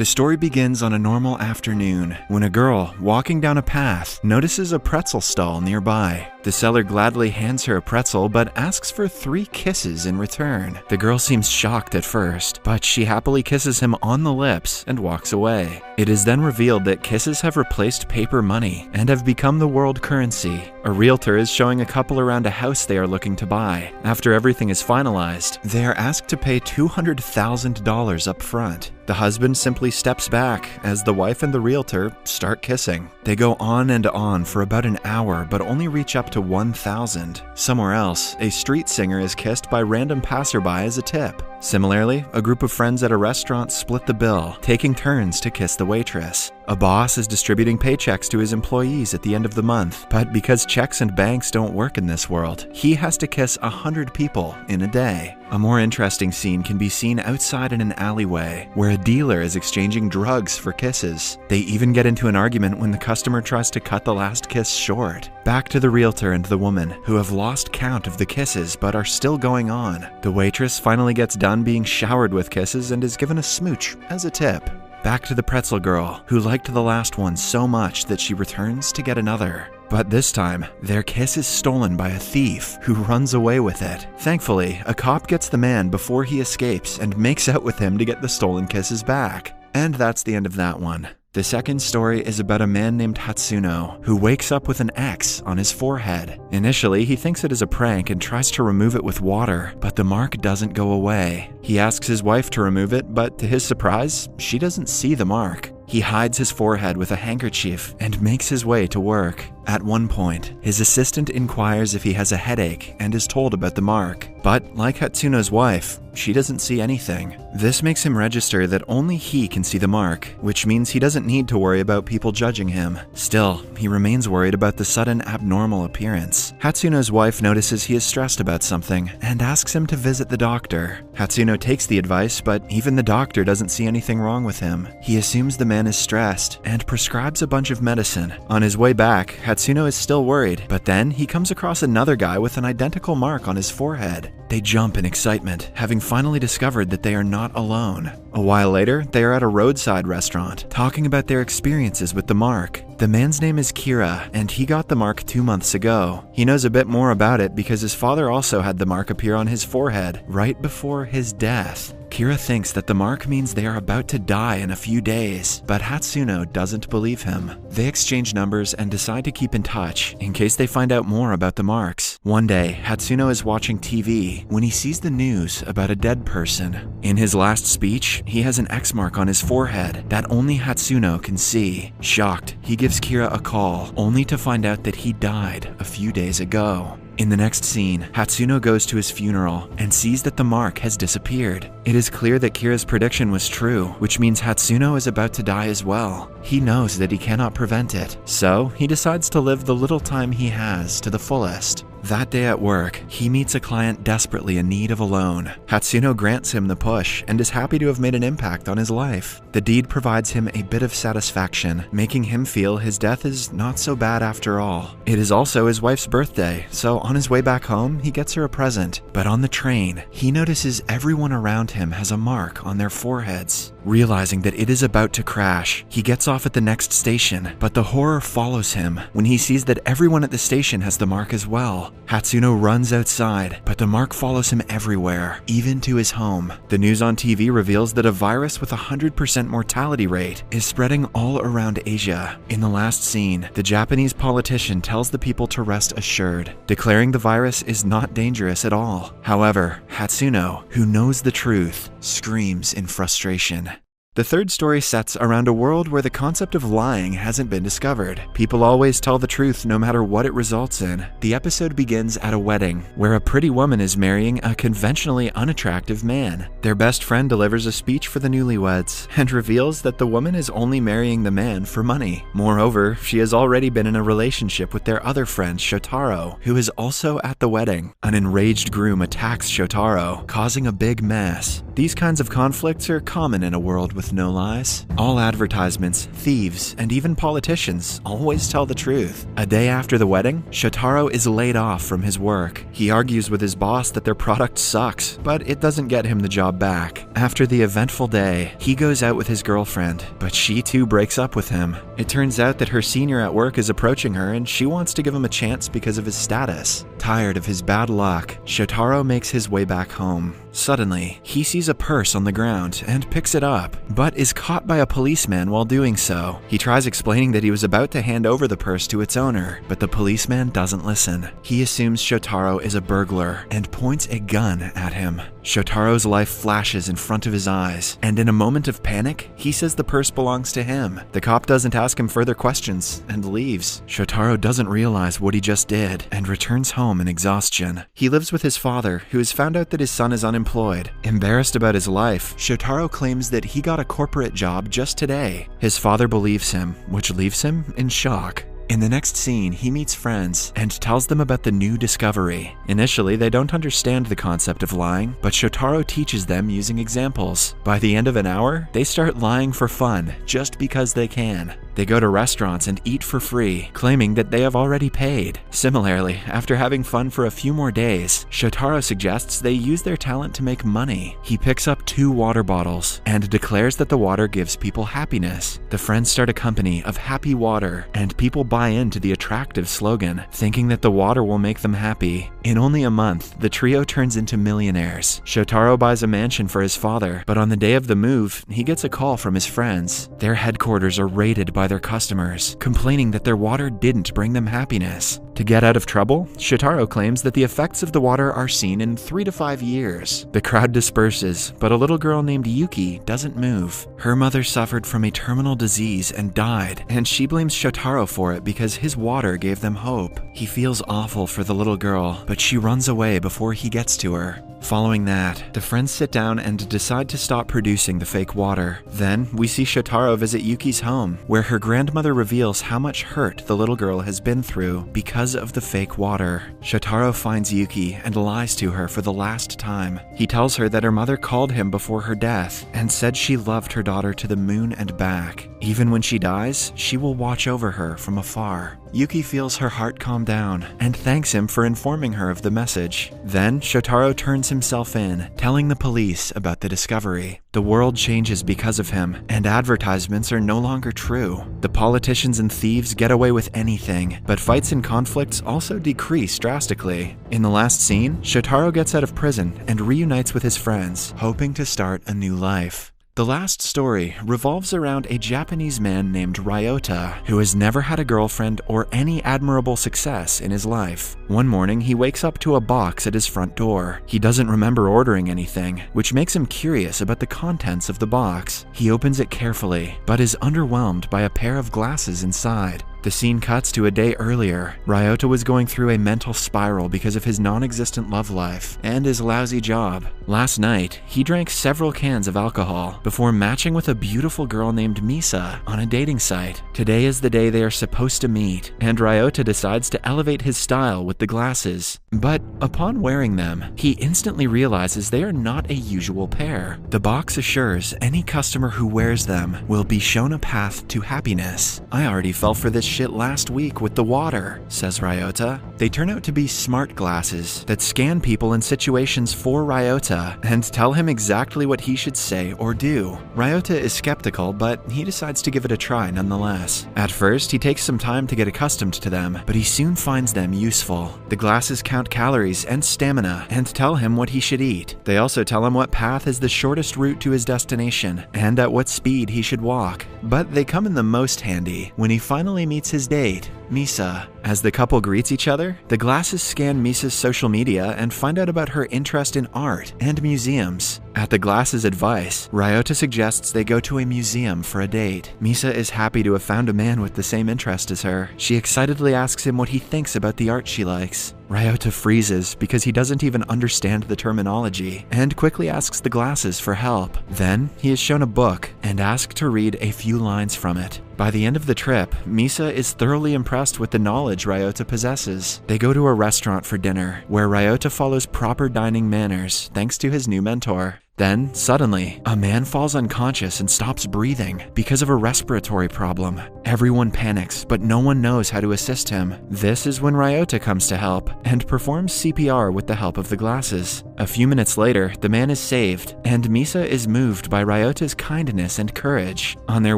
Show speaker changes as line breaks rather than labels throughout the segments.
The story begins on a normal afternoon when a girl walking down a path notices a pretzel stall nearby. The seller gladly hands her a pretzel but asks for 3 kisses in return. The girl seems shocked at first, but she happily kisses him on the lips and walks away. It is then revealed that kisses have replaced paper money and have become the world currency. A realtor is showing a couple around a house they are looking to buy. After everything is finalized, they are asked to pay $200,000 up front. The husband simply steps back as the wife and the realtor start kissing. They go on and on for about an hour but only reach up to $1,000. Somewhere else, a street singer is kissed by random passerby as a tip. Similarly, a group of friends at a restaurant split the bill, taking turns to kiss the waitress. A boss is distributing paychecks to his employees at the end of the month, but because checks and banks don't work in this world, he has to kiss 100 people in a day. A more interesting scene can be seen outside in an alleyway, where a dealer is exchanging drugs for kisses. They even get into an argument when the customer tries to cut the last kiss short. Back to the realtor and the woman, who have lost count of the kisses but are still going on. The waitress finally gets done being showered with kisses and is given a smooch as a tip. Back to the pretzel girl, who liked the last one so much that she returns to get another. But this time, their kiss is stolen by a thief who runs away with it. Thankfully, a cop gets the man before he escapes and makes out with him to get the stolen kisses back. And that's the end of that one. The second story is about a man named Hatsuno, who wakes up with an X on his forehead. Initially, he thinks it is a prank and tries to remove it with water, but the mark doesn't go away. He asks his wife to remove it, but to his surprise, she doesn't see the mark. He hides his forehead with a handkerchief and makes his way to work. At one point, his assistant inquires if he has a headache and is told about the mark. But like Hatsuno's wife, she doesn't see anything. This makes him register that only he can see the mark, which means he doesn't need to worry about people judging him. Still, he remains worried about the sudden abnormal appearance. Hatsuno's wife notices he is stressed about something and asks him to visit the doctor. Hatsuno takes the advice, but even the doctor doesn't see anything wrong with him. He assumes the man is stressed and prescribes a bunch of medicine. On his way back, Hatsuno is still worried, but then he comes across another guy with an identical mark on his forehead. They jump in excitement, having finally discovered that they are not alone. A while later, they are at a roadside restaurant, talking about their experiences with the mark. The man's name is Kira, and he got the mark 2 months ago. He knows a bit more about it because his father also had the mark appear on his forehead right before his death. Kira thinks that the mark means they are about to die in a few days, but Hatsuno doesn't believe him. They exchange numbers and decide to keep in touch in case they find out more about the marks. One day, Hatsuno is watching TV when he sees the news about a dead person. In his last speech, he has an X mark on his forehead that only Hatsuno can see. Shocked, he gives Kira a call, only to find out that he died a few days ago. In the next scene, Hatsuno goes to his funeral and sees that the mark has disappeared. It is clear that Kira's prediction was true, which means Hatsuno is about to die as well. He knows that he cannot prevent it, so he decides to live the little time he has to the fullest. That day at work, he meets a client desperately in need of a loan. Hatsuno grants him the push and is happy to have made an impact on his life. The deed provides him a bit of satisfaction, making him feel his death is not so bad after all. It is also his wife's birthday, so on his way back home, he gets her a present. But on the train, he notices everyone around him has a mark on their foreheads. Realizing that it is about to crash, he gets off at the next station, but the horror follows him when he sees that everyone at the station has the mark as well. Hatsuno runs outside, but the mark follows him everywhere, even to his home. The news on TV reveals that a virus with a 100% mortality rate is spreading all around Asia. In the last scene, the Japanese politician tells the people to rest assured, declaring the virus is not dangerous at all. However, Hatsuno, who knows the truth, screams in frustration. The third story sets around a world where the concept of lying hasn't been discovered. People always tell the truth no matter what it results in. The episode begins at a wedding, where a pretty woman is marrying a conventionally unattractive man. Their best friend delivers a speech for the newlyweds, and reveals that the woman is only marrying the man for money. Moreover, she has already been in a relationship with their other friend, Shotaro, who is also at the wedding. An enraged groom attacks Shotaro, causing a big mess. These kinds of conflicts are common in a world with with no lies? All advertisements, thieves, and even politicians always tell the truth. A day after the wedding, Shotaro is laid off from his work. He argues with his boss that their product sucks, but it doesn't get him the job back. After the eventful day, he goes out with his girlfriend, but she too breaks up with him. It turns out that her senior at work is approaching her and she wants to give him a chance because of his status. Tired of his bad luck, Shotaro makes his way back home. Suddenly, he sees a purse on the ground and picks it up, but is caught by a policeman while doing so. He tries explaining that he was about to hand over the purse to its owner, but the policeman doesn't listen. He assumes Shotaro is a burglar and points a gun at him. Shotaro's life flashes in front of his eyes, and in a moment of panic, he says the purse belongs to him. The cop doesn't ask him further questions and leaves. Shotaro doesn't realize what he just did and returns home in exhaustion. He lives with his father, who has found out that his son is unemployed. Embarrassed about his life, Shotaro claims that he got a corporate job just today. His father believes him, which leaves him in shock. In the next scene, he meets friends and tells them about the new discovery. Initially, they don't understand the concept of lying, but Shotaro teaches them using examples. By the end of an hour, they start lying for fun, just because they can. They go to restaurants and eat for free, claiming that they have already paid. Similarly, after having fun for a few more days, Shotaro suggests they use their talent to make money. He picks up 2 water bottles and declares that the water gives people happiness. The friends start a company of happy water, and people buy into the attractive slogan, thinking that the water will make them happy. In only a month, the trio turns into millionaires. Shotaro buys a mansion for his father, but on the day of the move, he gets a call from his friends. Their headquarters are raided by their customers, complaining that their water didn't bring them happiness. To get out of trouble, Shotaro claims that the effects of the water are seen in 3 to 5 years. The crowd disperses, but a little girl named Yuki doesn't move. Her mother suffered from a terminal disease and died, and she blames Shotaro for it because his water gave them hope. He feels awful for the little girl, but she runs away before he gets to her. Following that, the friends sit down and decide to stop producing the fake water. Then, we see Shotaro visit Yuki's home, where her grandmother reveals how much hurt the little girl has been through because of the fake water. Shotaro finds Yuki and lies to her for the last time. He tells her that her mother called him before her death and said she loved her daughter to the moon and back. Even when she dies, she will watch over her from afar. Yuki feels her heart calm down and thanks him for informing her of the message. Then, Shotaro turns himself in, telling the police about the discovery. The world changes because of him, and advertisements are no longer true. The politicians and thieves get away with anything, but fights and conflicts also decrease drastically. In the last scene, Shotaro gets out of prison and reunites with his friends, hoping to start a new life. The last story revolves around a Japanese man named Ryota, who has never had a girlfriend or any admirable success in his life. One morning, he wakes up to a box at his front door. He doesn't remember ordering anything, which makes him curious about the contents of the box. He opens it carefully, but is underwhelmed by a pair of glasses inside. The scene cuts to a day earlier. Ryota was going through a mental spiral because of his non-existent love life and his lousy job. Last night, he drank several cans of alcohol before matching with a beautiful girl named Misa on a dating site. Today is the day they are supposed to meet, and Ryota decides to elevate his style with the glasses. But upon wearing them, he instantly realizes they are not a usual pair. The box assures any customer who wears them will be shown a path to happiness. I already fell for this shit last week with the water, says Ryota. They turn out to be smart glasses that scan people in situations for Ryota and tell him exactly what he should say or do. Ryota is skeptical, but he decides to give it a try nonetheless. At first, he takes some time to get accustomed to them, but he soon finds them useful. The glasses count calories and stamina and tell him what he should eat. They also tell him what path is the shortest route to his destination and at what speed he should walk. But they come in the most handy when he finally meets his date, Misa. As the couple greets each other, the glasses scan Misa's social media and find out about her interest in art and museums. At the glasses' advice, Ryota suggests they go to a museum for a date. Misa is happy to have found a man with the same interest as her. She excitedly asks him what he thinks about the art she likes. Ryota freezes because he doesn't even understand the terminology and quickly asks the glasses for help. Then, he is shown a book and asked to read a few lines from it. By the end of the trip, Misa is thoroughly impressed with the knowledge Ryota possesses. They go to a restaurant for dinner, where Ryota follows proper dining manners thanks to his new mentor. Then, suddenly, a man falls unconscious and stops breathing because of a respiratory problem. Everyone panics, but no one knows how to assist him. This is when Ryota comes to help and performs CPR with the help of the glasses. A few minutes later, the man is saved, and Misa is moved by Ryota's kindness and courage. On their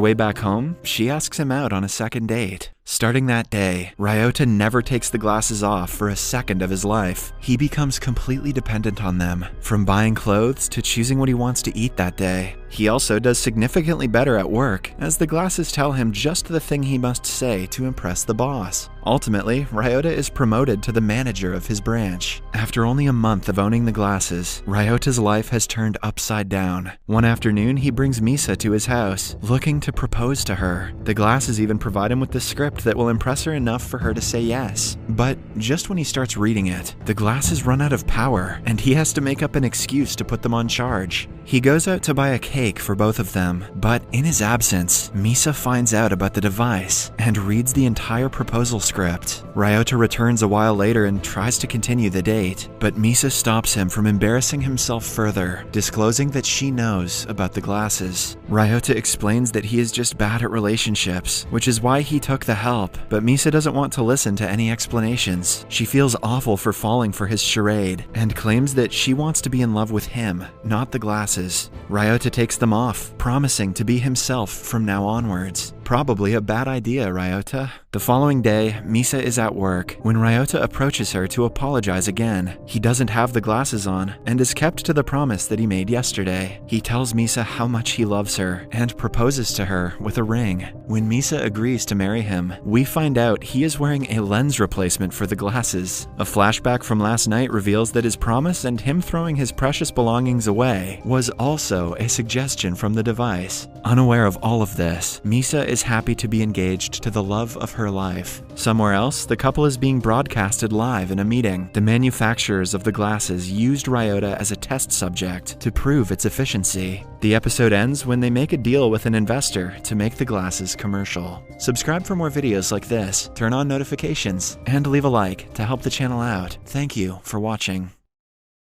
way back home, she asks him out on a second date. Starting that day, Ryota never takes the glasses off for a second of his life. He becomes completely dependent on them, from buying clothes to choosing what he wants to eat that day. He also does significantly better at work, as the glasses tell him just the thing he must say to impress the boss. Ultimately, Ryota is promoted to the manager of his branch. After only a month of owning the glasses, Ryota's life has turned upside down. One afternoon, he brings Misa to his house, looking to propose to her. The glasses even provide him with the script that will impress her enough for her to say yes. But just when he starts reading it, the glasses run out of power, and he has to make up an excuse to put them on charge. He goes out to buy a cake for both of them, but in his absence, Misa finds out about the device and reads the entire proposal script. Ryota returns a while later and tries to continue the date, but Misa stops him from embarrassing himself further, disclosing that she knows about the glasses. Ryota explains that he is just bad at relationships, which is why he took the help, but Misa doesn't want to listen to any explanations. She feels awful for falling for his charade and claims that she wants to be in love with him, not the glasses. Ryota takes them off, promising to be himself from now onwards. Probably a bad idea, Ryota. The following day, Misa is at work when Ryota approaches her to apologize again. He doesn't have the glasses on and is kept to the promise that he made yesterday. He tells Misa how much he loves her and proposes to her with a ring. When Misa agrees to marry him, we find out he is wearing a lens replacement for the glasses. A flashback from last night reveals that his promise and him throwing his precious belongings away was also a suggestion from the device. Unaware of all of this, Misa is happy to be engaged to the love of her life. Somewhere else, the couple is being broadcasted live in a meeting. The manufacturers of the glasses used Ryota as a test subject to prove its efficiency. The episode ends when they make a deal with an investor to make the glasses commercial. Subscribe for more videos like this, turn on notifications, and leave a like to help the channel out. Thank you for watching.